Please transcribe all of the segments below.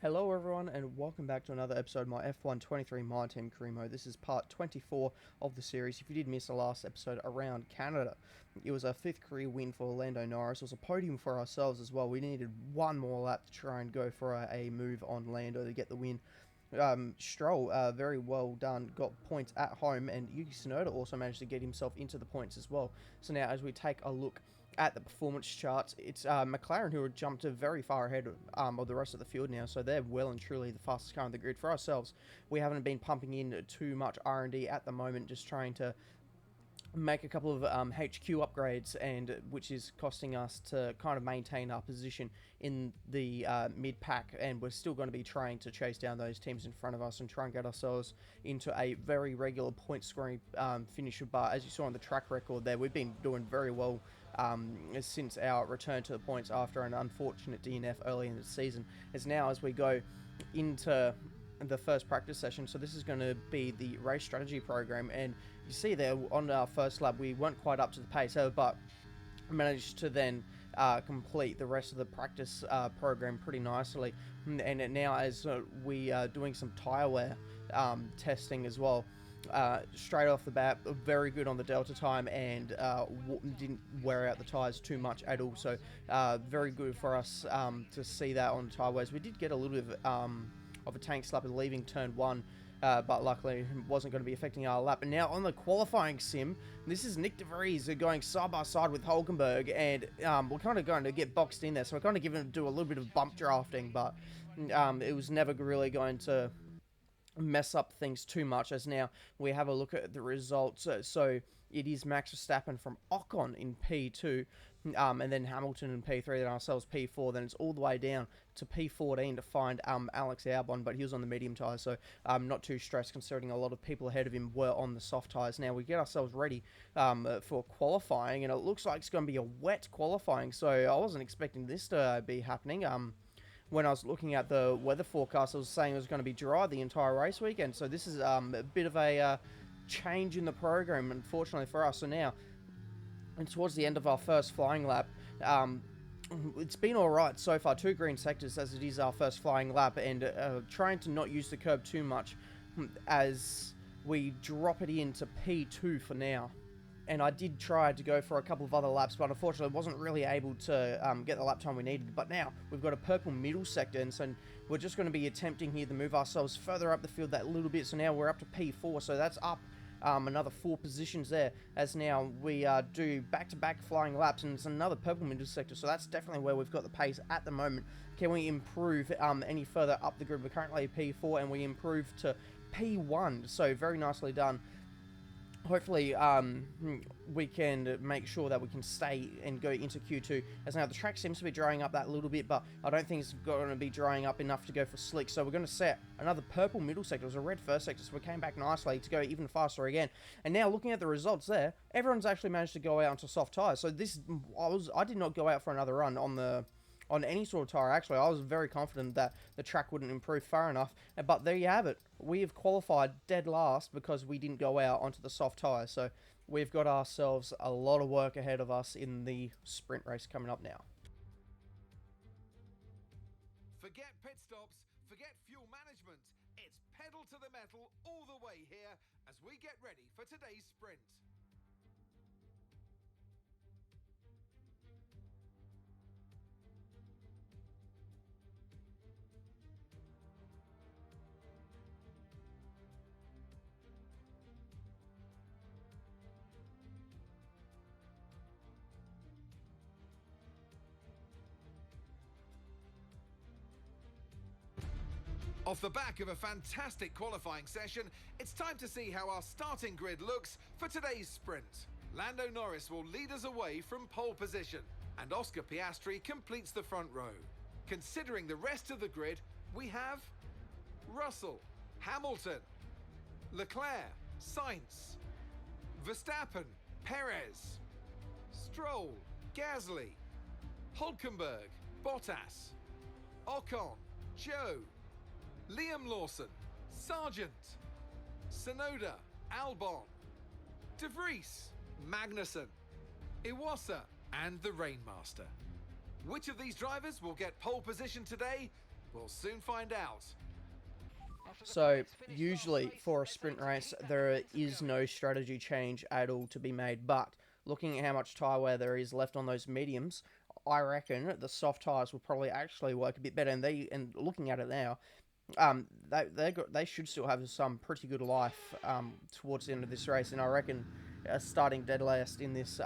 Hello everyone and welcome back to another episode of my F1 23 MyTeam career mode. This is part 24 of the series. If you did miss the last episode around Canada, it was our 5th career win for Lando Norris. It was a podium for ourselves as well. We needed one more lap to try and go for a move on Lando to get the win. Stroll, very well done, got points at home, and Yuki Tsunoda also managed to get himself into the points as well. So now as we take a look at the performance charts, it's McLaren who have jumped very far ahead of the rest of the field now, so they're well and truly the fastest car on the grid. For ourselves, we haven't been pumping in too much R&D at the moment, just trying to make a couple of HQ upgrades, and which is costing us to kind of maintain our position in the mid-pack, and we're still going to be trying to chase down those teams in front of us and try and get ourselves into a very regular point scoring finish. But as you saw on the track record there, we've been doing very well since our return to the points after an unfortunate DNF early in the season. As now as we go into the first practice session, so this is going to be the race strategy program, and you see there on our first lap we weren't quite up to the pace, but managed to then complete the rest of the practice program pretty nicely. And now as we are doing some tyre wear testing as well, straight off the bat, very good on the delta time, and didn't wear out the tyres too much at all, so very good for us to see that on tyre wears. We did get a little bit of a tank slap leaving turn 1, but luckily it wasn't going to be affecting our lap. And now on the qualifying sim, this is Nick De Vries going side by side with Hulkenberg, and we're kind of going to get boxed in there, so we're kind of going to do a little bit of bump drafting, but it was never really going to mess up things too much. As now we have a look at the results, so it is Max Verstappen from Ocon in P2, and then Hamilton in P3, then ourselves P4, then it's all the way down to P14 to find Alex Albon, but he was on the medium tyres, so not too stressed considering a lot of people ahead of him were on the soft tyres. Now we get ourselves ready for qualifying, and it looks like it's going to be a wet qualifying, so I wasn't expecting this to be happening. When I was looking at the weather forecast, I was saying it was going to be dry the entire race weekend, so this is a bit of a change in the program, unfortunately for us. So now, and towards the end of our first flying lap, it's been alright so far, 2 green sectors as it is our first flying lap, and trying to not use the curb too much as we drop it into P2 for now. And I did try to go for a couple of other laps, but unfortunately wasn't really able to get the lap time we needed. But now we've got a purple middle sector, and so we're just going to be attempting here to move ourselves further up the field that little bit. So now we're up to P4, so that's up another 4 positions there, as now we do back-to-back flying laps, and it's another purple middle sector, so that's definitely where we've got the pace at the moment. Can we improve any further up the grid? We're currently P4, and we improve to P1, so very nicely done. Hopefully we can make sure that we can stay and go into Q2, as now the track seems to be drying up that little bit, but I don't think it's going to be drying up enough to go for slick, so we're going to set another purple middle sector. It was a red first sector, so we came back nicely to go even faster again. And now looking at the results there, everyone's actually managed to go out onto soft tyres, so this I did not go out for another run on any sort of tyre. Actually, I was very confident that the track wouldn't improve far enough, but there you have it. We have qualified dead last because we didn't go out onto the soft tyre, so we've got ourselves a lot of work ahead of us in the sprint race coming up now. Forget pit stops, forget fuel management. It's pedal to the metal all the way here as we get ready for today's sprint. Off the back of a fantastic qualifying session, it's time to see how our starting grid looks for today's sprint. Lando Norris will lead us away from pole position, and Oscar Piastri completes the front row. Considering the rest of the grid, we have Russell, Hamilton, Leclerc, Sainz, Verstappen, Perez, Stroll, Gasly, Hulkenberg, Bottas, Ocon, Joe, Liam Lawson, Sargent, Tsunoda, Albon, De Vries, Magnussen, Iwasa, and the Rainmaster. Which of these drivers will get pole position today? We'll soon find out. So, usually for a sprint race, there is no strategy change at all to be made, but looking at how much tyre wear there is left on those mediums, I reckon the soft tyres will probably actually work a bit better, and looking at it now, they should still have some pretty good life towards the end of this race, and I reckon starting dead last in this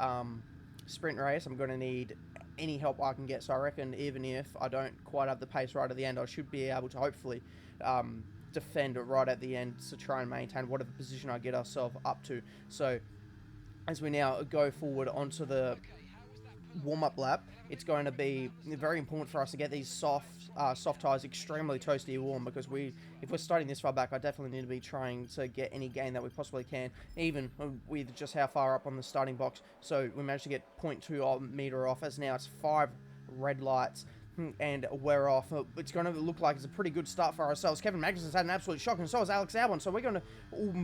sprint race, I'm going to need any help I can get, so I reckon even if I don't quite have the pace right at the end, I should be able to hopefully defend right at the end to try and maintain whatever position I get ourselves up to. So as we now go forward onto the warm-up lap, it's going to be very important for us to get these soft tyres extremely toasty warm, because if we're starting this far back, I definitely need to be trying to get any gain that we possibly can, even with just how far up on the starting box. So we managed to get 0.2 meter off, as now it's 5 red lights and we're off. It's going to look like it's a pretty good start for ourselves. Kevin Magnussen's had an absolute shock, and so has Alex Albon. So we're going to,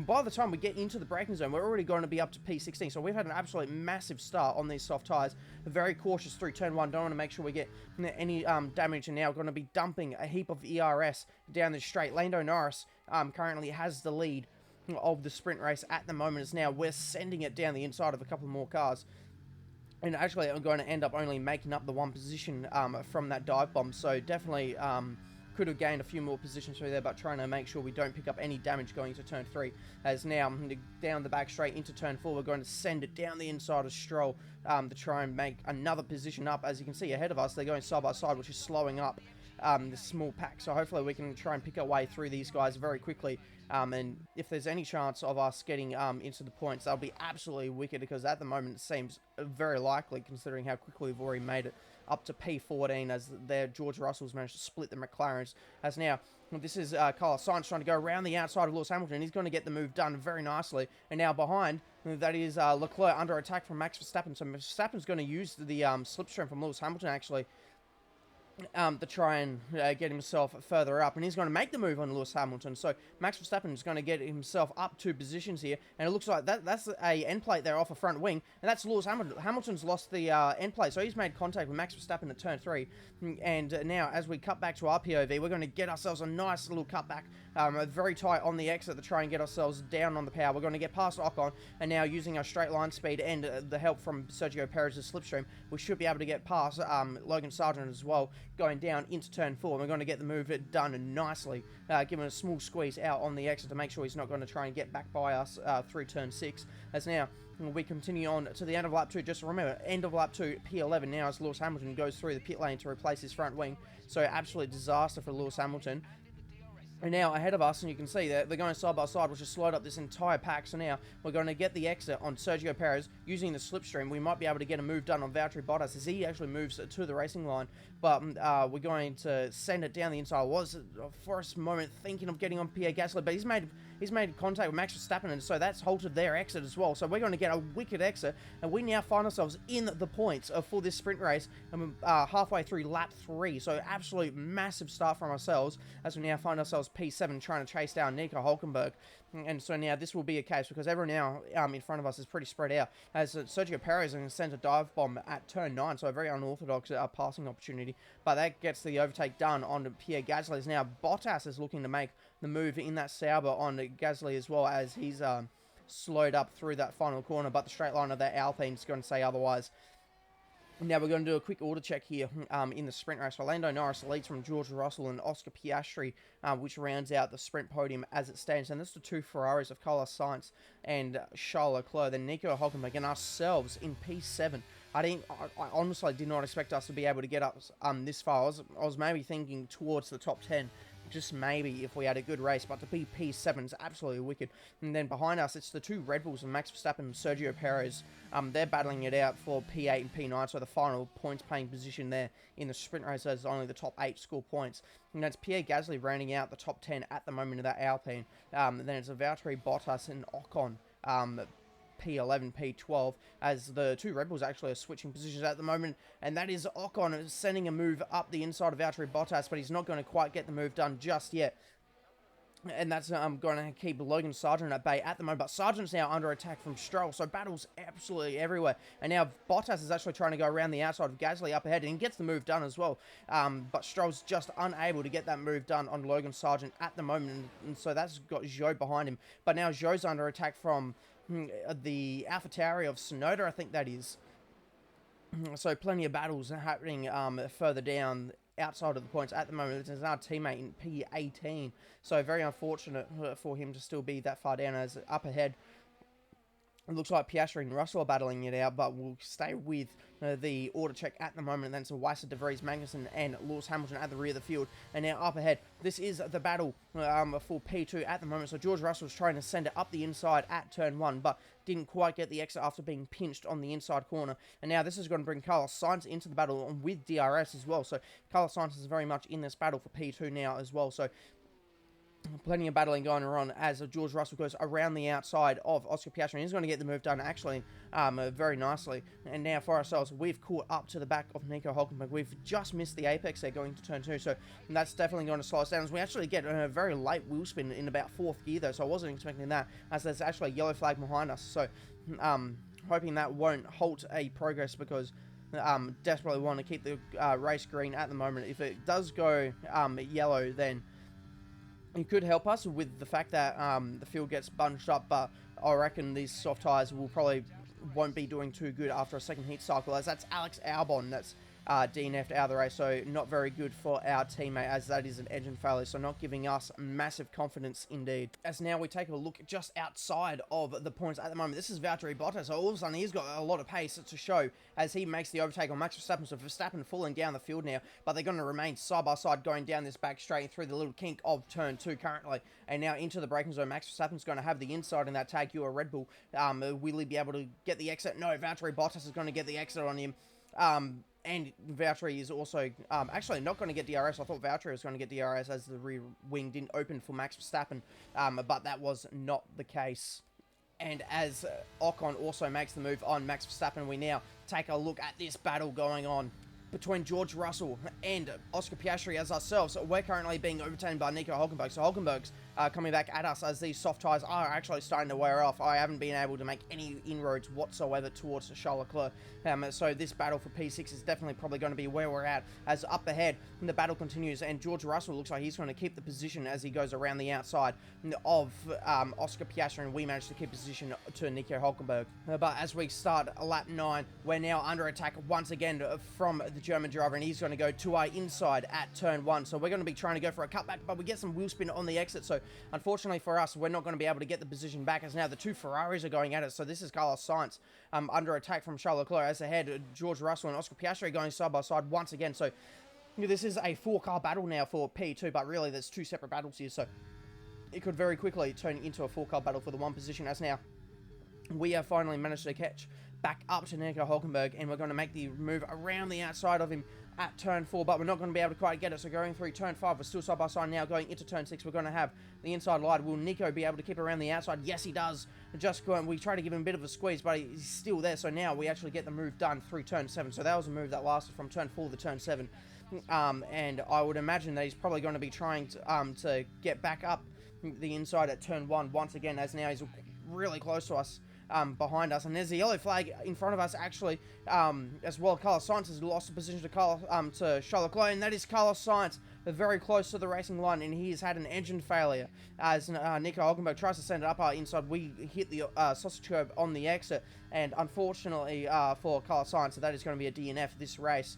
by the time we get into the braking zone, we're already going to be up to P16. So we've had an absolute massive start on these soft tyres. Very cautious through turn 1. Don't want to make sure we get any damage, and now going to be dumping a heap of ERS down the straight. Lando Norris currently has the lead of the sprint race at the moment, as now we're sending it down the inside of a couple more cars. And actually, I'm going to end up only making up the one position from that dive bomb. So definitely could have gained a few more positions through there, but trying to make sure we don't pick up any damage going to turn 3. As now, down the back straight into turn 4, we're going to send it down the inside of Stroll to try and make another position up. As you can see ahead of us, they're going side by side, which is slowing up the small pack. So hopefully we can try and pick our way through these guys very quickly. And if there's any chance of us getting into the points, that'll be absolutely wicked, because at the moment it seems very likely, considering how quickly we've already made it up to P14, as there George Russell's managed to split the McLarens. As now, this is Carlos Sainz trying to go around the outside of Lewis Hamilton. He's going to get the move done very nicely. And now behind, that is Leclerc under attack from Max Verstappen. So Verstappen's going to use the slipstream from Lewis Hamilton, actually, to try and get himself further up, and he's going to make the move on Lewis Hamilton. So Max Verstappen is going to get himself up 2 positions here, and it looks like that's a end plate there off a front wing, and that's Lewis Hamilton. Hamilton's lost the end plate, so he's made contact with Max Verstappen at turn 3, and now as we cut back to our POV, we're going to get ourselves a nice little cutback, very tight on the exit to try and get ourselves down on the power. We're going to get past Ocon, and now using our straight line speed and the help from Sergio Perez's slipstream, we should be able to get past Logan Sargent as well, going down into turn 4. We're going to get the move done nicely, giving a small squeeze out on the exit to make sure he's not going to try and get back by us through turn 6. As now we continue on to the end of lap 2. Just remember, end of lap 2, P11 now, as Lewis Hamilton goes through the pit lane to replace his front wing. So absolute disaster for Lewis Hamilton. And now ahead of us, and you can see that they're going side by side, which has slowed up this entire pack. So now we're going to get the exit on Sergio Perez using the slipstream. We might be able to get a move done on Valtteri Bottas as he actually moves to the racing line. But we're going to send it down the inside. I was for a moment thinking of getting on Pierre Gasly, but he's made contact with Max Verstappen, and so that's halted their exit as well. So we're going to get a wicked exit, and we now find ourselves in the points for this sprint race, and halfway through lap 3. So absolute massive start from ourselves, as we now find ourselves P7 trying to chase down Nico Hülkenberg. And so now this will be a case, because everyone now in front of us is pretty spread out, as Sergio Perez is going to send a dive bomb at turn 9, so a very unorthodox passing opportunity, but that gets the overtake done on Pierre Gasly. As now Bottas is looking to make the move in that Sauber on Gasly, as well, as he's slowed up through that final corner, but the straight line of that Alpine is going to say otherwise. Now we're going to do a quick order check here in the sprint race. Lando Norris leads from George Russell and Oscar Piastri, which rounds out the sprint podium as it stands. And this is the 2 Ferraris of Carlos Sainz and Charles Leclerc. Then Nico Hülkenberg and ourselves in P7. I honestly did not expect us to be able to get up this far. I was maybe thinking towards the top 10. Just maybe if we had a good race, but to be P7 is absolutely wicked. And then behind us, it's the 2 Red Bulls of Max Verstappen and Sergio Perez. They're battling it out for P8 and P9, so the final points-paying position there in the sprint race is only the top 8 score points. And that's Pierre Gasly rounding out the top 10 at the moment of that Alpine. Then it's Valtteri Bottas and Ocon, P11, P12, as the 2 Red Bulls actually are switching positions at the moment, and that is Ocon sending a move up the inside of Valtteri Bottas, but he's not going to quite get the move done just yet. and that's going to keep Logan Sargent at bay at the moment. But Sargent's now under attack from Stroll, so battles absolutely everywhere. And now Bottas is actually trying to go around the outside of Gasly up ahead, and he gets the move done as well. But Stroll's just unable to get that move done on Logan Sargent at the moment, and so that's got Zhou behind him. But now Zhou's under attack from the AlphaTauri of Sonoda, I think that is. So plenty of battles happening further down outside of the points at the moment. There's our teammate in P18, so very unfortunate for him to still be that far down. As up ahead, it looks like Piastri and Russell are battling it out, but we'll stay with the order check at the moment. And then it's Weiser, De Vries, Magnussen, and Lewis Hamilton at the rear of the field. And now up ahead, this is the battle for P2 at the moment. So George Russell's trying to send it up the inside at turn 1, but didn't quite get the exit after being pinched on the inside corner. And now this is going to bring Carlos Sainz into the battle with DRS as well. So Carlos Sainz is very much in this battle for P2 now as well. So plenty of battling going on as George Russell goes around the outside of Oscar Piastri. He's going to get the move done actually very nicely. And now for ourselves, we've caught up to the back of Nico Hülkenberg. We've just missed the apex there going to turn 2, so that's definitely going to slow us down as we actually get a very late wheel spin in about 4th gear though, so I wasn't expecting that, as there's actually a yellow flag behind us. So hoping that won't halt a progress, because desperately want to keep the race green at the moment. If it does go yellow, then it could help us with the fact that the field gets bunched up, but I reckon these soft tyres will probably won't be doing too good after a second heat cycle, as that's Alex Albon that's DNF'd out of the race, so not very good for our teammate, as that is an engine failure, so not giving us massive confidence indeed. As now we take a look just outside of the points at the moment, this is Valtteri Bottas, so all of a sudden he's got a lot of pace to show as he makes the overtake on Max Verstappen, so Verstappen falling down the field now, but they're going to remain side by side going down this back straight through the little kink of turn 2 currently, and now into the braking zone. Max Verstappen's going to have the inside in that tag you Red Bull. Will he be able to get the exit? No, Valtteri Bottas is going to get the exit on him. And Valtteri is also actually not going to get DRS. I thought Valtteri was going to get DRS as the rear wing didn't open for Max Verstappen, but that was not the case. And as Ocon also makes the move on Max Verstappen, we now take a look at this battle going on between George Russell and Oscar Piastri as ourselves. We're currently being overtaken by Nico Hülkenberg. So Hülkenberg's coming back at us as these soft tyres are actually starting to wear off. I haven't been able to make any inroads whatsoever towards Charles Leclerc. So this battle for P6 is definitely probably going to be where we're at, as up ahead the battle continues, and George Russell looks like he's going to keep the position as he goes around the outside of Oscar Piastri, and we managed to keep position to Nico Hülkenberg. But as we start lap 9, we're now under attack once again from the German driver, and he's going to go to our inside at turn 1. So we're going to be trying to go for a cutback, but we get some wheel spin on the exit. So unfortunately for us, we're not going to be able to get the position back, as now the two Ferraris are going at it. So this is Carlos Sainz under attack from Charles Leclerc, as ahead George Russell and Oscar Piastri going side by side once again. So this is a 4-car battle now for P2, but really there's 2 separate battles here. So it could very quickly turn into a 4-car battle for the 1 position, as now we have finally managed to catch back up to Nico Hülkenberg, and we're going to make the move around the outside of him at turn 4, but we're not going to be able to quite get it. So going through turn 5, we're still side by side now. Going into turn 6, we're going to have the inside line. Will Nico be able to keep around the outside? Yes, he does. Just going, we try to give him a bit of a squeeze, but he's still there. So now we actually get the move done through turn 7. So that was a move that lasted from turn 4 to turn 7. And I would imagine that he's probably going to be trying to get back up the inside at turn 1 once again, as now he's really close to us. Behind us, and there's a yellow flag in front of us actually as well. Carlos Sainz has lost the position to Charles Leclerc, and that is Carlos Sainz very close to the racing line, and he has had an engine failure as Nico Hülkenberg tries to send it up our inside. We hit the sausage curb on the exit, and unfortunately for Carlos Sainz, that is going to be a DNF this race.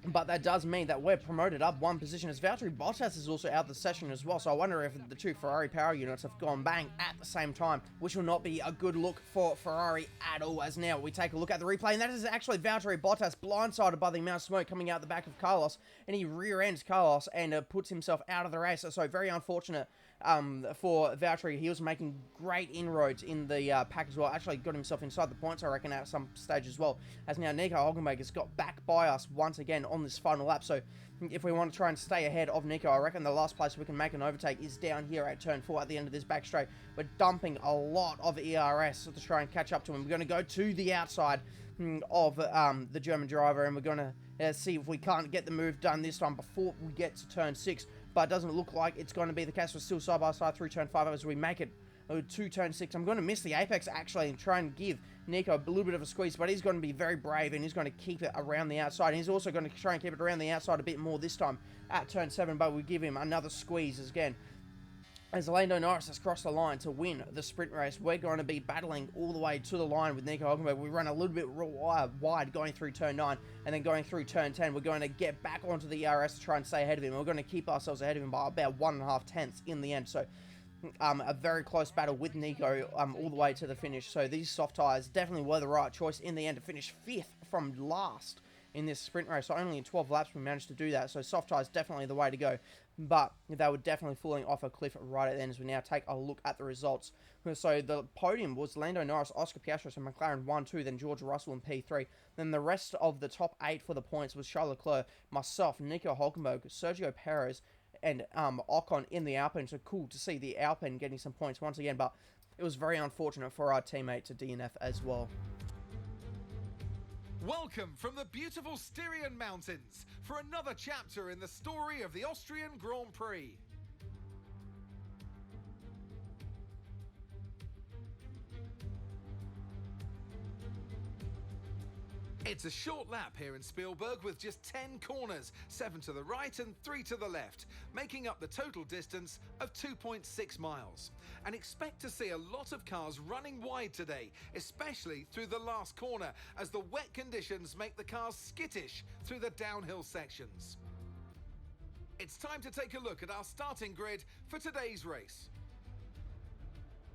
But that does mean that we're promoted up 1 position, as Valtteri Bottas is also out of the session as well. So I wonder if the 2 Ferrari power units have gone bang at the same time, which will not be a good look for Ferrari at all, as now we take a look at the replay. And that is actually Valtteri Bottas blindsided by the amount of smoke coming out the back of Carlos, and he rear ends Carlos and puts himself out of the race. So very unfortunate for Valtteri. He was making great inroads in the pack as well. Actually got himself inside the points, I reckon, at some stage as well, as now Nico Hülkenberg has got back by us once again on this final lap. So if we want to try and stay ahead of Nico, I reckon the last place we can make an overtake is down here at turn 4 at the end of this back straight. We're dumping a lot of ERS to try and catch up to him. We're going to go to the outside of the German driver, and we're going to see if we can't get the move done this time before we get to turn 6. but it doesn't look like it's going to be the case. We're still side by side through turn 5 as we make it to turn 6. I'm going to miss the apex actually and try and give Nico a little bit of a squeeze, but he's going to be very brave and he's going to keep it around the outside. And he's also going to try and keep it around the outside a bit more this time at turn 7, but we give him another squeeze again. As Lando Norris has crossed the line to win the sprint race, we're going to be battling all the way to the line with Nico Hülkenberg. We run a little bit wide going through turn 9 and then going through turn 10. We're going to get back onto the ERS to try and stay ahead of him. We're going to keep ourselves ahead of him by about 1.5 tenths in the end. So a very close battle with Nico all the way to the finish. So these soft tyres definitely were the right choice in the end to finish 5th from last in this sprint race. So only in 12 laps we managed to do that. So soft tyres definitely the way to go. But they were definitely falling off a cliff right at the end as we now take a look at the results. So the podium was Lando Norris, Oscar Piastri, and McLaren 1-2, then George Russell in P3. Then the rest of the top 8 for the points was Charles Leclerc, myself, Nico Hülkenberg, Sergio Perez, and Ocon in the Alpine. So cool to see the Alpine getting some points once again, but it was very unfortunate for our teammate to DNF as well. Welcome from the beautiful Styrian Mountains for another chapter in the story of the Austrian Grand Prix. It's a short lap here in Spielberg with just 10 corners, 7 to the right and 3 to the left, making up the total distance of 2.6 miles. And expect to see a lot of cars running wide today, especially through the last corner, as the wet conditions make the cars skittish through the downhill sections. It's time to take a look at our starting grid for today's race.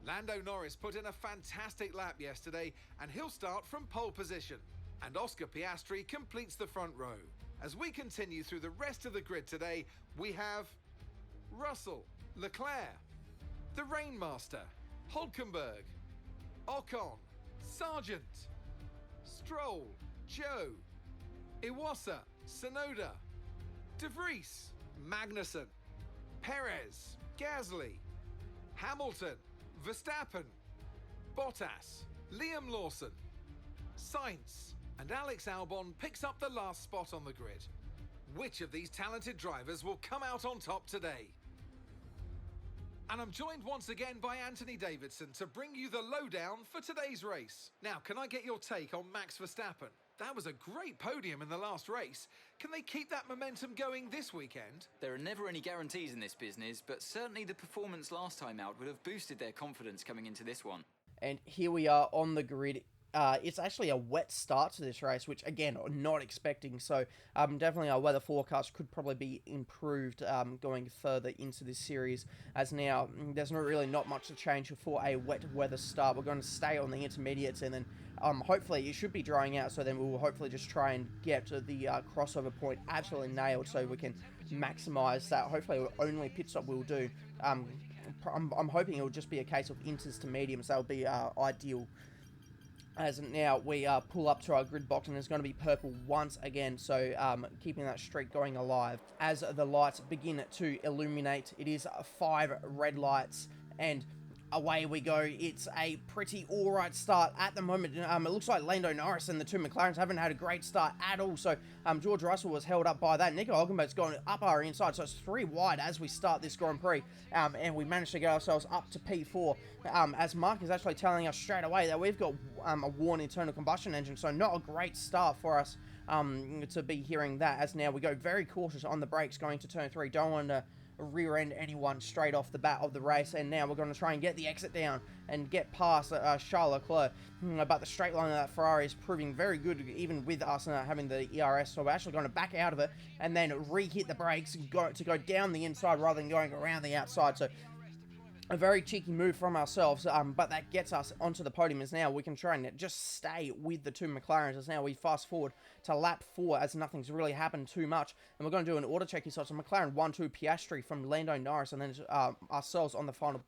Lando Norris put in a fantastic lap yesterday, and he'll start from pole position. And Oscar Piastri completes the front row. As we continue through the rest of the grid today, we have Russell, Leclerc, the Rainmaster, Hülkenberg, Ocon, Sargent, Stroll, Joe, Iwasa, Sonoda, De Vries, Magnussen, Perez, Gasly, Hamilton, Verstappen, Bottas, Liam Lawson, Sainz, and Alex Albon picks up the last spot on the grid. Which of these talented drivers will come out on top today? And I'm joined once again by Anthony Davidson to bring you the lowdown for today's race. Now, can I get your take on Max Verstappen? That was a great podium in the last race. Can they keep that momentum going this weekend? There are never any guarantees in this business, but certainly the performance last time out would have boosted their confidence coming into this one. And here we are on the grid. It's actually a wet start to this race, which, again, not expecting. So, definitely our weather forecast could probably be improved going further into this series. As now, there's not much to change for a wet weather start. We're going to stay on the intermediates, and then hopefully it should be drying out. So then we'll hopefully just try and get to the crossover point absolutely nailed so we can maximize that. Hopefully, the only pit stop we'll do. I'm hoping it will just be a case of inters to mediums. That would be ideal. As now we pull up to our grid box, and it's going to be purple once again, so keeping that streak going alive. As the lights begin to illuminate, it is 5 red lights, and away we go. It's a pretty alright start at the moment. It looks like Lando Norris and the 2 McLarens haven't had a great start at all, so George Russell was held up by that. Nico Hülkenberg's gone up our inside, so it's 3 wide as we start this Grand Prix, and we managed to get ourselves up to P4, as Mark is actually telling us straight away that we've got a worn internal combustion engine, so not a great start for us to be hearing that, as now we go very cautious on the brakes going to turn 3. Don't want to rear end anyone straight off the bat of the race, and now we're going to try and get the exit down and get past Charles Leclerc, but the straight line of that Ferrari is proving very good even with us having the ERS, so we're actually going to back out of it and then re-hit the brakes and go down the inside rather than going around the outside. So a very cheeky move from ourselves, but that gets us onto the podium, as now we can try and just stay with the 2 McLarens, as now we fast forward to lap 4 as nothing's really happened too much, and we're going to do an auto check here. So it's a McLaren 1-2 Piastri from Lando Norris, and then ourselves on the final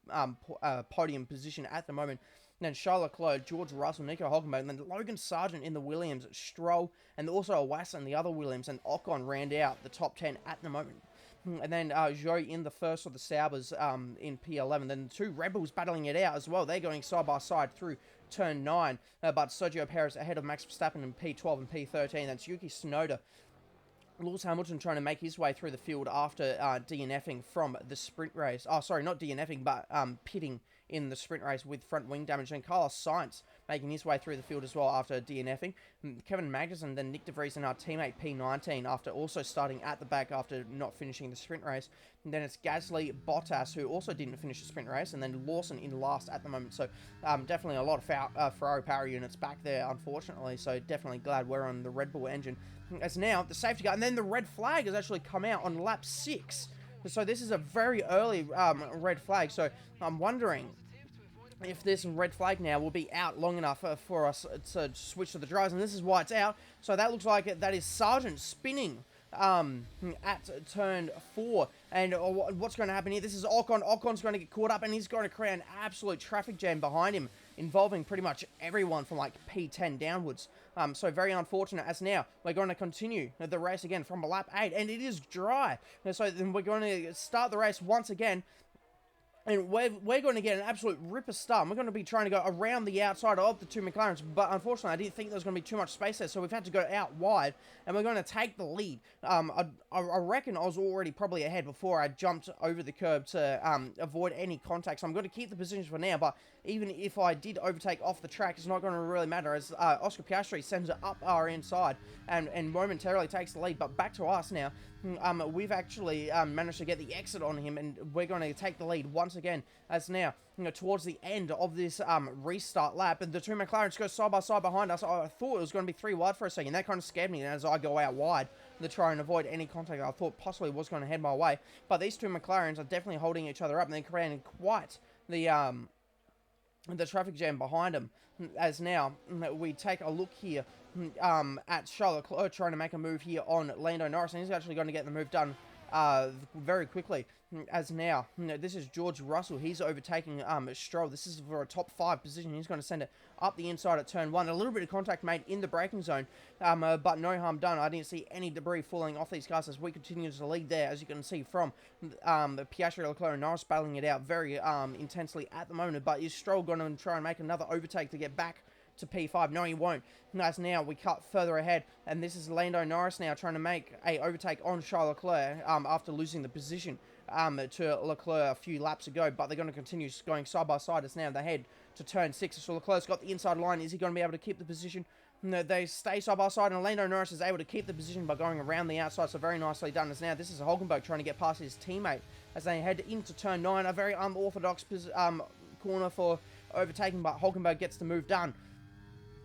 podium position at the moment. And then Charles Leclerc, George Russell, Nico Hülkenberg, and then Logan Sargent in the Williams, Stroll, and also Iwasa in the other Williams, and Ocon round out the top 10 at the moment. And then Zhou in the first of the Saubers in P11. Then the 2 Rebels battling it out as well. They're going side by side through turn 9. But Sergio Perez ahead of Max Verstappen in P12 and P13. That's Yuki Tsunoda Lewis Hamilton trying to make his way through the field after DNFing from the sprint race. Oh, sorry, not DNFing, but pitting in the sprint race with front wing damage. And Carlos Sainz making his way through the field as well after DNFing. Kevin Magnussen, then Nick De Vries and our teammate P19 after also starting at the back after not finishing the sprint race. And then it's Gasly, Bottas, who also didn't finish the sprint race, and then Lawson in last at the moment. So definitely a lot of Ferrari power units back there, unfortunately. So definitely glad we're on the Red Bull engine. As now, the safety car, and then the red flag has actually come out on lap 6. So this is a very early red flag. So I'm wondering if this red flag now will be out long enough for us to switch to the drivers. And this is why it's out. So that looks like that is Sargent spinning at turn 4. And what's going to happen here? This is Ocon. Ocon's going to get caught up, and he's going to create an absolute traffic jam behind him, involving pretty much everyone from like P10 downwards. So very unfortunate. As now we're going to continue the race again from lap 8, and it is dry. So then we're going to start the race once again. And we're going to get an absolute ripper start. We're going to be trying to go around the outside of the two McLarens, but unfortunately, I didn't think there was going to be too much space there, so we've had to go out wide, and we're going to take the lead. I reckon I was already probably ahead before I jumped over the curb to avoid any contact, so I'm going to keep the position for now, but even if I did overtake off the track, it's not going to really matter, as Oscar Piastri sends it up our inside and momentarily takes the lead. But back to us now. We've actually managed to get the exit on him, and we're going to take the lead once again, as now, towards the end of this restart lap, and the two McLarens go side by side behind us. I thought it was going to be 3 wide for a second. That kind of scared me as I go out wide to try and avoid any contact I thought possibly was going to head my way. But these two McLarens are definitely holding each other up, and they're creating quite the traffic jam behind them. As now we take a look here at Charles Leclerc trying to make a move here on Lando Norris, and he's actually going to get the move done very quickly. As now, this is George Russell. He's overtaking Stroll. This is for a top 5 position. He's going to send it up the inside at turn 1. A little bit of contact made in the braking zone, but no harm done. I didn't see any debris falling off these cars as we continue to lead there, as you can see from Piastri, Leclerc, and Norris battling it out very intensely at the moment. But is Stroll going to try and make another overtake to get back to P5? No, he won't. As now we cut further ahead, and this is Lando Norris now trying to make a overtake on Charles Leclerc after losing the position to Leclerc a few laps ago, but they're going to continue going side by side as now they head to turn 6. So Leclerc's got the inside line. Is he going to be able to keep the position? No, they stay side by side, and Lando Norris is able to keep the position by going around the outside, so very nicely done. As now this is Hulkenberg trying to get past his teammate as they head into turn 9, a very unorthodox corner for overtaking, but Hulkenberg gets the move done.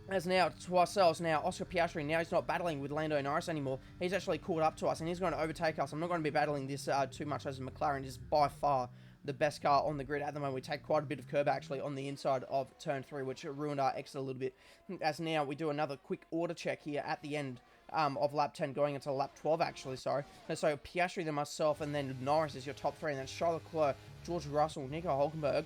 As now, to ourselves now, Oscar Piastri, now he's not battling with Lando Norris anymore. He's actually caught up to us, and he's going to overtake us. I'm not going to be battling this too much, as McLaren is by far the best car on the grid at the moment. We take quite a bit of curb, actually, on the inside of turn 3, which ruined our exit a little bit. As now, we do another quick order check here at the end of lap 10, going into lap 12, actually, sorry. And so, Piastri, then myself, and then Norris is your top 3, and then Charles Leclerc, George Russell, Nico Hulkenberg,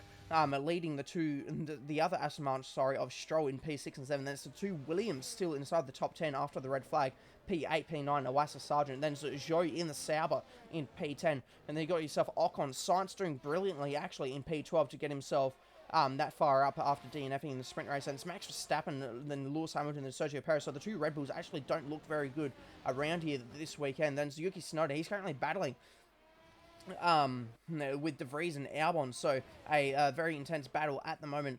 leading the other Aston Martin, of Stroll in P6 and 7. Then it's the two Williams still inside the top 10 after the red flag, P8, P9, Iwasa, Sargent. Then it's Zhou in the Sauber in P10. And then you got yourself Ocon. Sainz doing brilliantly, actually, in P12 to get himself that far up after DNFing in the sprint race. And it's Max Verstappen, then Lewis Hamilton, and Sergio Perez. So the two Red Bulls actually don't look very good around here this weekend. Then it's Yuki Tsunoda. He's currently battling with De Vries and Albon, so a very intense battle at the moment.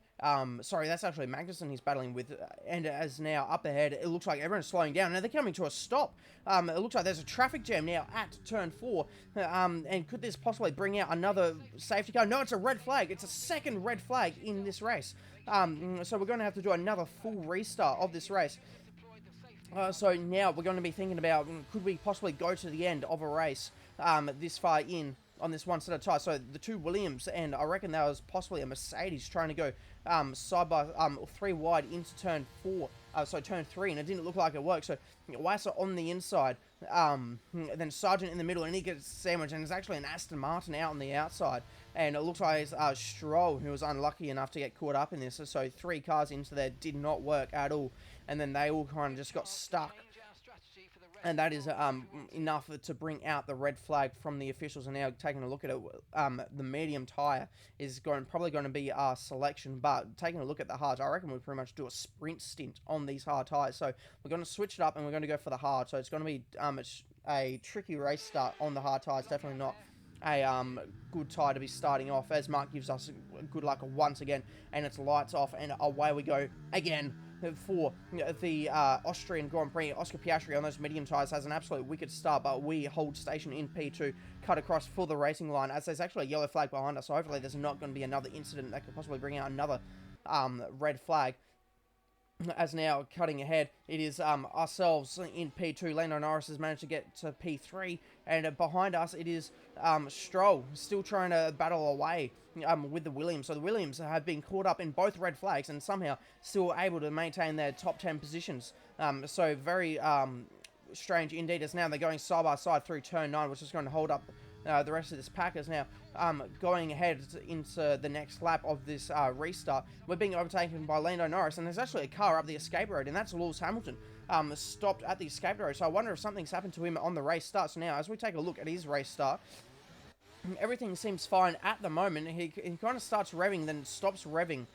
Sorry, that's actually Magnussen he's battling with, and as now up ahead, it looks like everyone's slowing down. Now they're coming to a stop. It looks like there's a traffic jam now at turn 4, and could this possibly bring out another safety car? No, it's a red flag. It's a second red flag in this race. So we're going to have to do another full restart of this race. So now we're going to be thinking about, could we possibly go to the end of a race this far in on this one set of tyres? So the two Williams, and I reckon that was possibly a Mercedes trying to go side by 3 wide into turn 4, so turn 3, and it didn't look like it worked. So Wasser on the inside, then Sargent in the middle, and he gets sandwiched, and it's actually an Aston Martin out on the outside, and it looks like it's Stroll who was unlucky enough to get caught up in this. So 3 cars into there did not work at all, and then they all kind of just got stuck. And that is enough to bring out the red flag from the officials. And now taking a look at it, the medium tyre is probably going to be our selection. But taking a look at the hards, I reckon we'll pretty much do a sprint stint on these hard tyres. So we're going to switch it up, and we're going to go for the hard. So it's going to be a tricky race start on the hard tyres. Definitely not a good tyre to be starting off, as Mark gives us good luck once again, and it's lights off, and away we go again for the Austrian Grand Prix. Oscar Piastri on those medium tyres has an absolute wicked start, but we hold station in P2, cut across for the racing line, as there's actually a yellow flag behind us, so hopefully there's not going to be another incident that could possibly bring out another red flag. As now, cutting ahead, it is ourselves in P2. Lando Norris has managed to get to P3, and behind us it is Stroll, still trying to battle away with the Williams. So the Williams have been caught up in both red flags and somehow still able to maintain their top 10 positions. So very strange indeed, as now they're going side by side through turn 9, which is going to hold up the rest of this pack. Is now going ahead into the next lap of this restart. We're being overtaken by Lando Norris, and there's actually a car up the escape road, and that's Lewis Hamilton stopped at the escape road. So I wonder if something's happened to him on the race start. So now, as we take a look at his race start, everything seems fine at the moment. He kind of starts revving, then stops revving.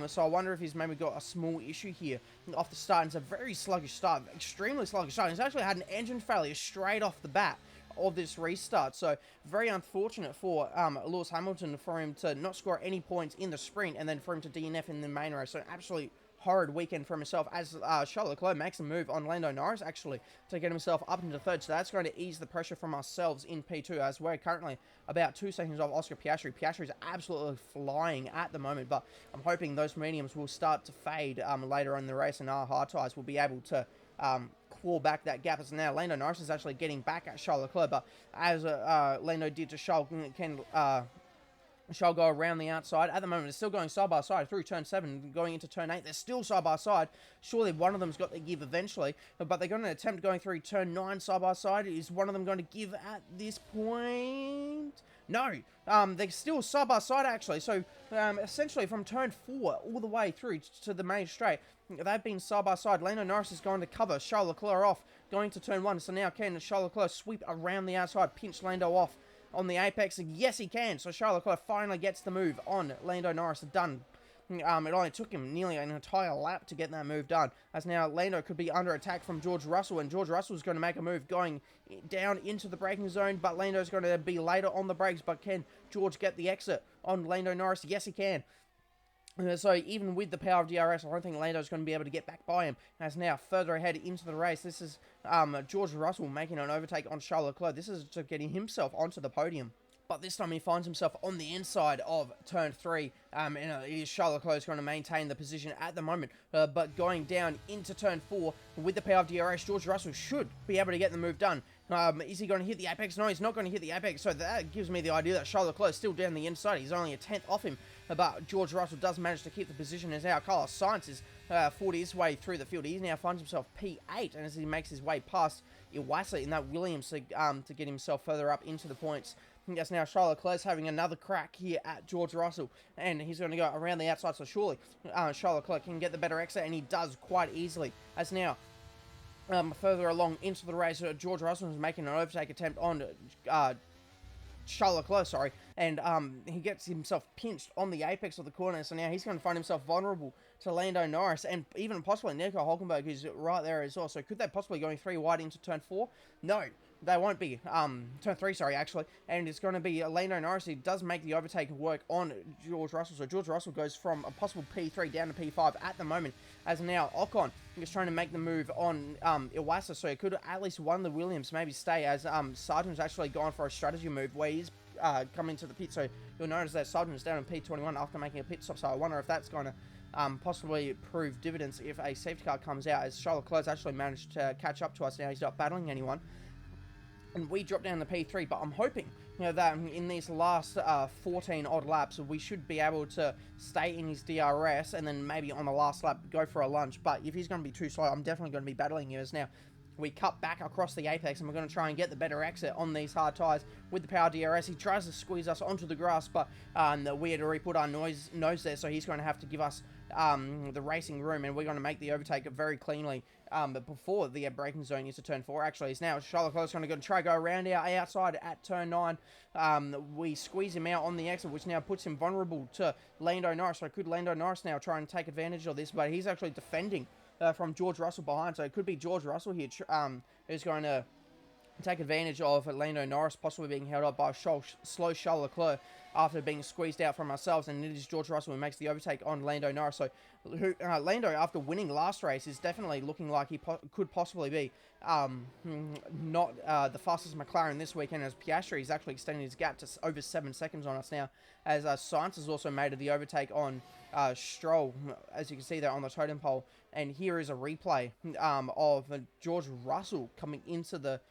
So I wonder if he's maybe got a small issue here off the start. It's a very sluggish start, extremely sluggish start. He's actually had an engine failure straight off the bat of this restart, so very unfortunate for Lewis Hamilton, for him to not score any points in the sprint and then for him to DNF in the main race. So an absolutely horrid weekend for himself, as Charles Leclerc makes a move on Lando Norris actually to get himself up into third. So that's going to ease the pressure from ourselves in P2, as we're currently about 2 seconds off Oscar Piastri. Piastri is absolutely flying at the moment, but I'm hoping those mediums will start to fade later on in the race, and our hard tyres will be able to claw back that gap. As now Lando Norris is actually getting back at Charles Leclerc, but as Lando did to Charles, Charles go around the outside. At the moment, they're still going side by side through turn 7, going into turn 8. They're still side by side. Surely one of them's got to give eventually, but they're going to attempt going through turn 9 side by side. Is one of them going to give at this point? No, they're still side by side actually. So essentially from turn 4 all the way through to the main straight, they've been side by side. Lando Norris is going to cover Charles Leclerc off, going to turn 1. So now can Charles Leclerc sweep around the outside, pinch Lando off on the apex? Yes, he can. So Charles Leclerc finally gets the move on Lando Norris done. It only took him nearly an entire lap to get that move done, as now Lando could be under attack from George Russell, and George Russell's going to make a move going down into the braking zone, but Lando's going to be later on the brakes. But can George get the exit on Lando Norris? Yes, he can. So even with the power of DRS, I don't think Lando's going to be able to get back by him. As now further ahead into the race, this is George Russell making an overtake on Charles Leclerc. This is to getting himself onto the podium. But this time he finds himself on the inside of turn 3, and it is Charles Leclerc who's going to maintain the position at the moment. But going down into turn 4, with the power of DRS, George Russell should be able to get the move done. Is he going to hit the apex? No, he's not going to hit the apex. So that gives me the idea that Charles Leclerc is still down the inside. He's only a 10th off him. But George Russell does manage to keep the position, as our Carlos Sainz is fought his way through the field. He now finds himself P8, and as he makes his way past Iwasa in that Williams to get himself further up into the points. Yes, now Charles Leclerc's having another crack here at George Russell, and he's going to go around the outside, so surely Charles Leclerc can get the better exit, and he does quite easily. As now, further along into the race, George Russell is making an overtake attempt on Charles Leclerc, and he gets himself pinched on the apex of the corner, so now he's going to find himself vulnerable to Lando Norris, and even possibly Nico Hülkenberg, who's right there as well. So could they possibly going 3 wide into turn 4? No, they won't be. Turn 3, sorry, actually. And it's going to be Lando Norris. He does make the overtake work on George Russell. So George Russell goes from a possible P3 down to P5 at the moment, as now Ocon is trying to make the move on Iwasa. So it could at least one of the Williams maybe stay, as Sargent's actually gone for a strategy move where he's coming to the pit. So you'll notice that Sargent's down in P21 after making a pit stop. So I wonder if that's going to possibly prove dividends if a safety car comes out, as Charles Leclerc's actually managed to catch up to us now. He's not battling anyone, and we drop down to P3. But I'm hoping, that in these last 14 odd laps, we should be able to stay in his DRS, and then maybe on the last lap go for a lunge. But if he's going to be too slow, I'm definitely going to be battling him. As now we cut back across the apex, and we're going to try and get the better exit on these hard tyres with the power DRS. He tries to squeeze us onto the grass, but we had already put our nose there, so he's going to have to give us the racing room, and we're going to make the overtake very cleanly before the braking zone into turn 4. Actually, it's now Charles Leclerc's going to try to go around our outside at turn 9. We squeeze him out on the exit, which now puts him vulnerable to Lando Norris. So could Lando Norris now try and take advantage of this, but he's actually defending from George Russell behind, so it could be George Russell here who's going to take advantage of Lando Norris possibly being held up by a slow Charles Leclerc after being squeezed out from ourselves, and it is George Russell who makes the overtake on Lando Norris. So Lando, after winning last race, is definitely looking like he could possibly be not the fastest McLaren this weekend, as Piastri is actually extending his gap to over 7 seconds on us now, as Sainz has also made the overtake on Stroll, as you can see there on the totem pole. And here is a replay of George Russell coming into the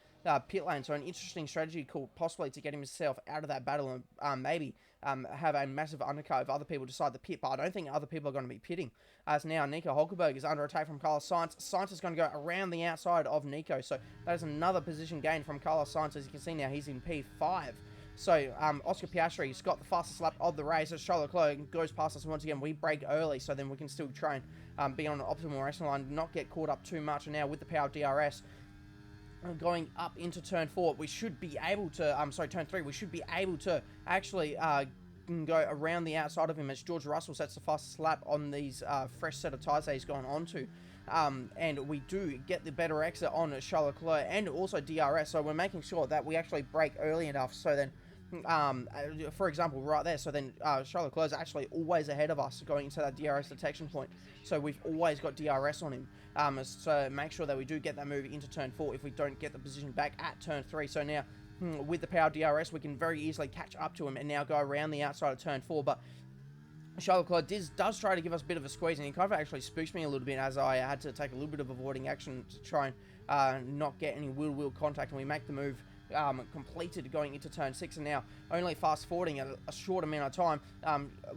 pit lane. So an interesting strategy call possibly to get himself out of that battle and maybe have a massive undercut if other people decide to pit. But I don't think other people are going to be pitting, as now Nico Hulkenberg is under attack from Carlos Sainz. Sainz is going to go around the outside of Nico, so that is another position gain from Carlos Sainz. As you can see now, he's in P5. So Oscar Piastri's got the fastest lap of the race as Charles Leclerc goes past us once again. We break early, so then we can still try and be on an optimal racing line, not get caught up too much. And now with the power of DRS, going up into turn 4, we should be able to, turn 3, we should be able to actually go around the outside of him as George Russell sets the fastest lap on these fresh set of tyres that he's gone on to. And we do get the better exit on Charles Leclerc and also DRS, so we're making sure that we actually brake early enough, so then for example, right there, so then Charles Leclerc is actually always ahead of us going into that DRS detection point, so we've always got DRS on him, so make sure that we do get that move into turn 4 if we don't get the position back at turn 3. So now with the power DRS, we can very easily catch up to him and now go around the outside of turn 4, but Charles Leclerc does try to give us a bit of a squeeze, and he kind of actually spooked me a little bit as I had to take a little bit of avoiding action to try and not get any wheel-to-wheel contact, and we make the move completed going into turn 6, and now only fast forwarding at a short amount of time.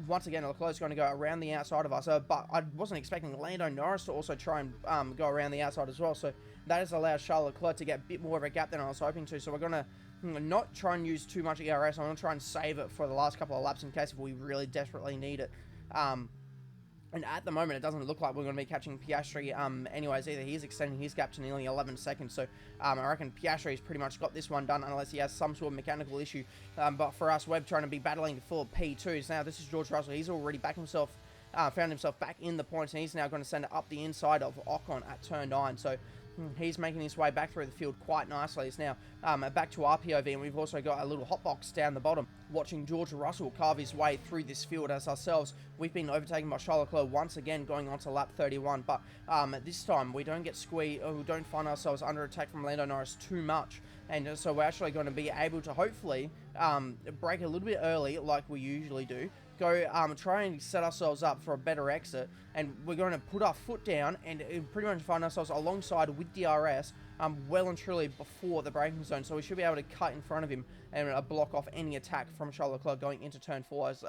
Once again, Leclerc's going to go around the outside of us, but I wasn't expecting Lando Norris to also try and go around the outside as well, so that has allowed Charles Leclerc to get a bit more of a gap than I was hoping to. So we're going to not try and use too much ERS. I'm going to try and save it for the last couple of laps in case if we really desperately need it. And at the moment, it doesn't look like we're going to be catching Piastri anyways either. He's extending his gap to nearly 11 seconds. So I reckon Piastri's pretty much got this one done unless he has some sort of mechanical issue. But for us, we're trying to be battling for P2s. Now, this is George Russell. He's already back himself, found himself back in the points, and he's now going to send it up the inside of Ocon at turn 9. So he's making his way back through the field quite nicely. It's now back to our POV, and we've also got a little hotbox down the bottom, watching George Russell carve his way through this field as ourselves. We've been overtaken by Charles Leclerc once again, going on to lap 31, but this time we don't get squeezed, or we don't find ourselves under attack from Lando Norris too much, and so we're actually going to be able to hopefully brake a little bit early like we usually do, go try and set ourselves up for a better exit, and we're going to put our foot down and pretty much find ourselves alongside with DRS well and truly before the braking zone, so we should be able to cut in front of him and block off any attack from Charles Leclerc going into turn 4 as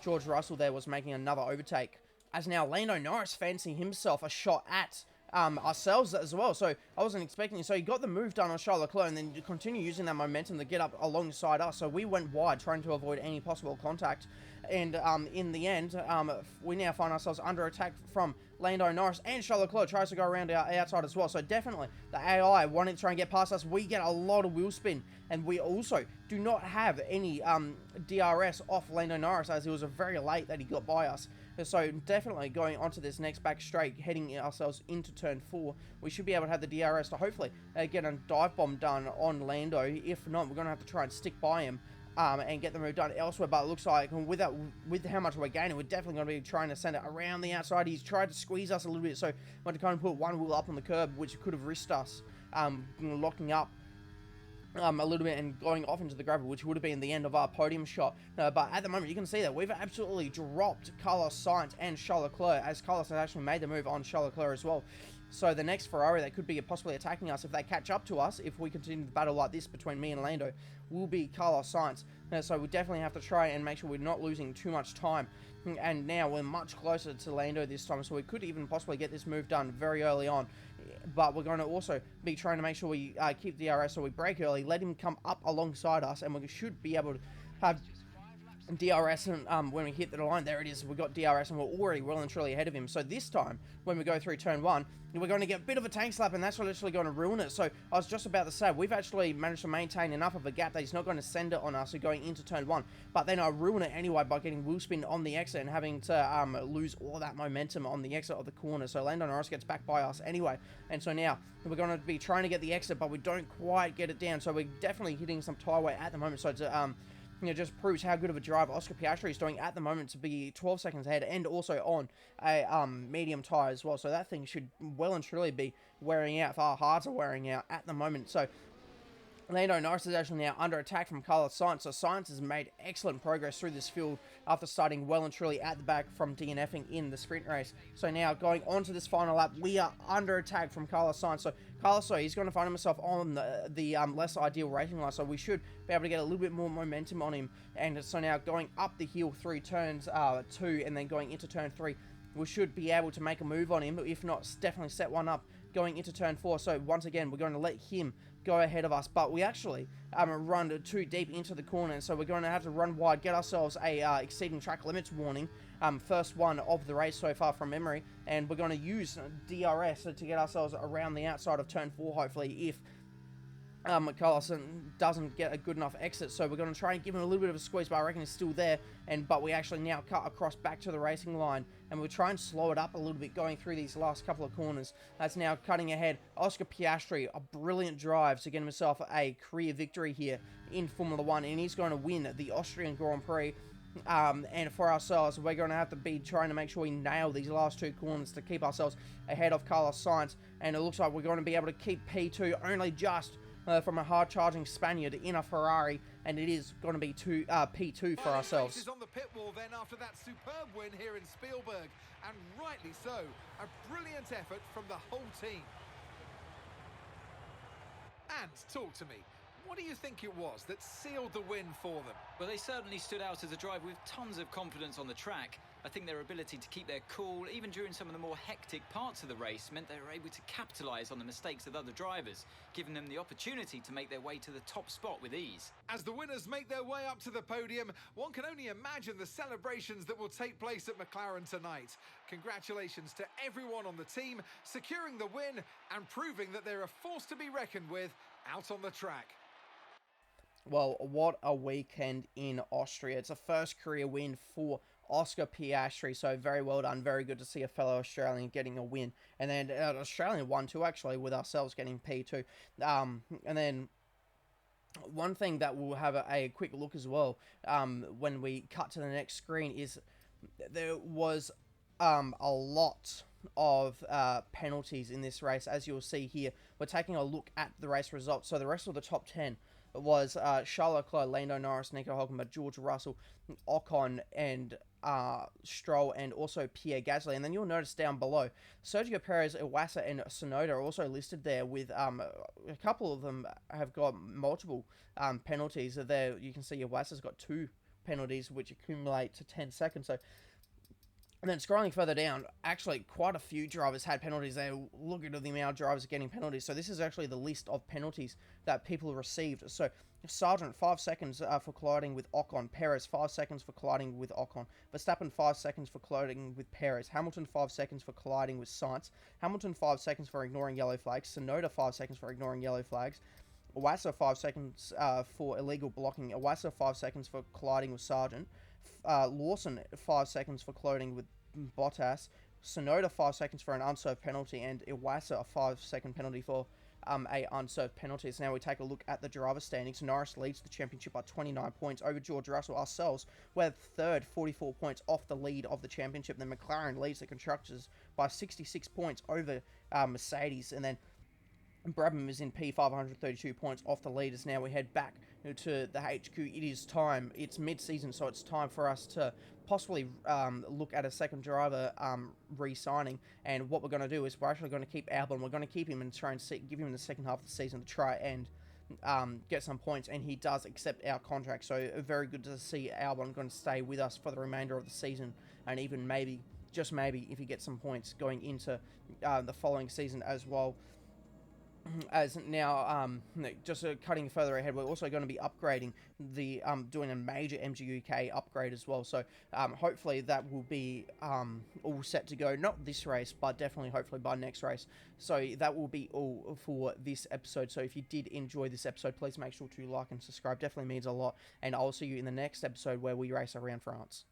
George Russell there was making another overtake, as now Lando Norris fancying himself a shot at ourselves as well. So I wasn't expecting it. So he got the move done on Charles Leclerc and then continue using that momentum to get up alongside us. So we went wide trying to avoid any possible contact. And in the end, we now find ourselves under attack from Lando Norris, and Charles Leclerc tries to go around our outside as well. So definitely the AI wanting to try and get past us. We get a lot of wheel spin, and we also do not have any DRS off Lando Norris, as it was very late that he got by us. So definitely going onto this next back straight, heading ourselves into turn 4, we should be able to have the DRS to hopefully get a dive bomb done on Lando. If not, we're going to have to try and stick by him and get the move done elsewhere. But it looks like with how much we're gaining, we're definitely going to be trying to send it around the outside. He's tried to squeeze us a little bit, so we had to kind of put one wheel up on the curb, which could have risked us locking up a little bit and going off into the gravel, which would have been the end of our podium shot. But at the moment, you can see that we've absolutely dropped Carlos Sainz and Charles Leclerc, as Carlos has actually made the move on Charles Leclerc as well. So the next Ferrari that could be possibly attacking us, if they catch up to us, if we continue the battle like this between me and Lando, will be Carlos Sainz. So we definitely have to try and make sure we're not losing too much time. And now we're much closer to Lando this time, so we could even possibly get this move done very early on. But we're going to also be trying to make sure we keep DRS, so we brake early, let him come up alongside us, and we should be able to have DRS, and when we hit the line, there it is, we got DRS and we're already well and truly ahead of him. So this time, when we go through turn 1, we're going to get a bit of a tank slap, and that's literally going to ruin it. So I was just about to say, we've actually managed to maintain enough of a gap that he's not going to send it on us going into turn 1, but then I ruin it anyway by getting wheel spin on the exit and having to lose all that momentum on the exit of the corner. So Lando Norris gets back by us anyway, and so now we're going to be trying to get the exit, but we don't quite get it down. So we're definitely hitting some tire weight at the moment. So it's just proves how good of a driver Oscar Piastri is doing at the moment to be 12 seconds ahead, and also on a medium tyre as well. So that thing should well and truly be wearing out. Our hearts are wearing out at the moment. So Lando Norris is actually now under attack from Carlos Sainz. So Sainz has made excellent progress through this field after starting well and truly at the back from DNFing in the sprint race. So now going on to this final lap, we are under attack from Carlos Sainz. So Carlos, he's going to find himself on the less ideal racing line. So we should be able to get a little bit more momentum on him. And so now going up the hill through turns 2 and then going into turn 3, we should be able to make a move on him. But if not, definitely set one up going into turn 4. So once again, we're going to let him go ahead of us, but we actually run too deep into the corner, so we're going to have to run wide, get ourselves a exceeding track limits warning, first one of the race so far from memory, and we're going to use DRS to get ourselves around the outside of turn 4, hopefully, if Carlos doesn't get a good enough exit. So we're going to try and give him a little bit of a squeeze, but I reckon he's still there, but we actually now cut across back to the racing line, and we'll try and slow it up a little bit going through these last couple of corners. That's now cutting ahead Oscar Piastri, a brilliant drive to get himself a career victory here in Formula 1, and he's going to win the Austrian Grand Prix. And for ourselves, we're going to have to be trying to make sure we nail these last 2 corners to keep ourselves ahead of Carlos Sainz, and it looks like we're going to be able to keep P2 only just from a hard-charging Spaniard in a Ferrari, and it is going to be P2 for ourselves. Is on the pit wall then after that superb win here in Spielberg, and rightly so. A brilliant effort from the whole team. And talk to me. What do you think it was that sealed the win for them? Well, they certainly stood out as a drive with tons of confidence on the track. I think their ability to keep their cool, even during some of the more hectic parts of the race, meant they were able to capitalise on the mistakes of other drivers, giving them the opportunity to make their way to the top spot with ease. As the winners make their way up to the podium, one can only imagine the celebrations that will take place at McLaren tonight. Congratulations to everyone on the team, securing the win and proving that they're a force to be reckoned with out on the track. Well, what a weekend in Austria. It's a first career win for Oscar Piastri, so very well done. Very good to see a fellow Australian getting a win. And then an Australian one too, actually, with ourselves getting P2. And then one thing that we'll have a quick look as well when we cut to the next screen is there was a lot of penalties in this race. As you'll see here, we're taking a look at the race results. So the rest of the top 10 was Charles Leclerc, Lando Norris, Nico Hulkenberg, George Russell, Ocon, and Stroll, and also Pierre Gasly. And then you'll notice down below, Sergio Perez, Iwasa, and Tsunoda are also listed there with a couple of them have got multiple penalties. There you can see Iwasa's got 2 penalties, which accumulate to 10 seconds. So, and then scrolling further down, actually quite a few drivers had penalties there. Look at the amount of drivers getting penalties. So this is actually the list of penalties that people received. So Sargent, 5 seconds for colliding with Ocon. Perez, 5 seconds for colliding with Ocon. Verstappen, 5 seconds for colliding with Perez. Hamilton, 5 seconds for colliding with Sainz. Hamilton, 5 seconds for ignoring yellow flags. Tsunoda, 5 seconds for ignoring yellow flags. Iwasa, 5 seconds for illegal blocking. Iwasa, 5 seconds for colliding with Sargent. Lawson, 5 seconds for colliding with Bottas. Tsunoda, 5 seconds for an unserved penalty, and Iwasa, a 5-second penalty for a unserved penalty. So now we take a look at the driver standings. Norris leads the championship by 29 points over George Russell. Ourselves, we're third, 44 points off the lead of the championship. Then McLaren leads the constructors by 66 points over Mercedes, and then Brabham is in P5, 132 points off the leaders. Now we head back to the HQ. It is time. It's mid-season, so it's time for us to possibly look at a second driver re-signing. And what we're going to do is we're actually going to keep Albon. We're going to keep him and try and give him the second half of the season to try and get some points. And he does accept our contract, so very good to see Albon going to stay with us for the remainder of the season, and even maybe, just maybe, if he gets some points going into the following season as well. as now, just cutting further ahead, we're also going to be upgrading the, doing a major MGUK upgrade as well. So hopefully that will be all set to go. Not this race, but definitely hopefully by next race. So that will be all for this episode. So if you did enjoy this episode, please make sure to like and subscribe. Definitely means a lot. And I'll see you in the next episode where we race around France.